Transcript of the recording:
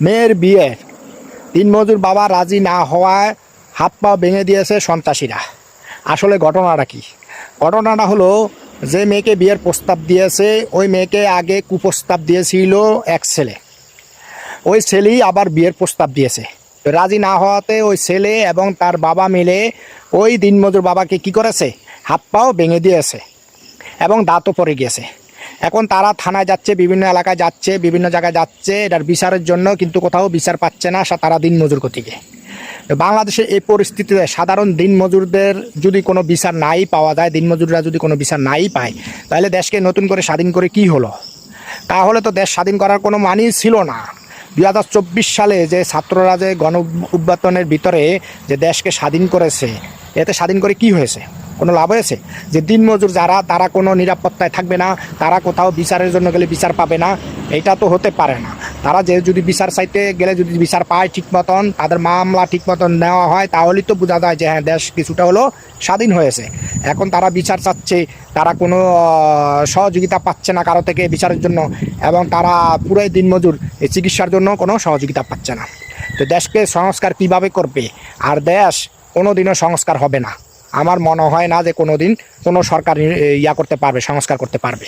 মেয়ের বিয়ে দিনমজুর বাবা রাজি না হওয়ায় হাত পা ভেঙে দিয়েছে সন্ত্রাসীরা। আসলে ঘটনাটা কি? ঘটনাটা হলো, যে মেয়েকে বিয়ের প্রস্তাব দিয়েছে ওই মেয়েকে আগে কুপ্রস্তাব দিয়েছিল এক ছেলে। ওই ছেলেই আবার বিয়ের প্রস্তাব দিয়েছে। রাজি না হওয়াতে ওই ছেলে এবং তার বাবা মিলে ওই দিনমজুর বাবাকে কি করেছে, হাত পাও ভেঙে দিয়েছে এবং দাঁতও পড়ে গিয়েছে। এখন তারা থানায় যাচ্ছে, বিভিন্ন এলাকায় যাচ্ছে, বিভিন্ন জায়গায় যাচ্ছে এটার বিচারের জন্য, কিন্তু কোথাও বিচার পাচ্ছে না তারা দিনমজুর গতিকে। বাংলাদেশে এই পরিস্থিতিতে সাধারণ দিনমজুরদের যদি কোনো বিচার নাই পাওয়া যায়, দিনমজুররা যদি কোনো বিচার নাই পায়, তাহলে দেশকে নতুন করে স্বাধীন করে কি হলো? তাহলে তো দেশ স্বাধীন করার কোনো মানেই ছিল না। 2024 সালে যে ছাত্ররা যে গণ অভ্যুত্থানের ভিতরে যে দেশকে স্বাধীন করেছে, এতে স্বাধীন করে কি হয়েছে? কোনো লাভ হয়েছে? যে দিনমজুর যারা, তারা কোনো নিরাপত্তায় থাকবে না, তারা কোথাও বিচারের জন্য গেলে বিচার পাবে না, এটা তো হতে পারে না। তারা যে যদি বিচার চাইতে গেলে যদি বিচার পায় ঠিক মতন, তাদের মামলা ঠিক মতন নেওয়া হয়, তাহলেই তো বোঝা যায় যে হ্যাঁ দেশ কিছুটা হলো স্বাধীন হয়েছে। এখন তারা বিচার চাচ্ছে, তারা কোনো সহযোগিতা পাচ্ছে না কারো থেকে বিচারের জন্য, এবং তারা পুরাই দিনমজুর, এই চিকিৎসার জন্য কোনো সহযোগিতা পাচ্ছে না। তো দেশকে সংস্কার কিভাবে করবে? আর দেশ কোনো দিনও সংস্কার হবে না। আমার মনে হয় না যে কোনো দিন কোনো সরকার করতে পারবে, সংস্কার করতে পারবে।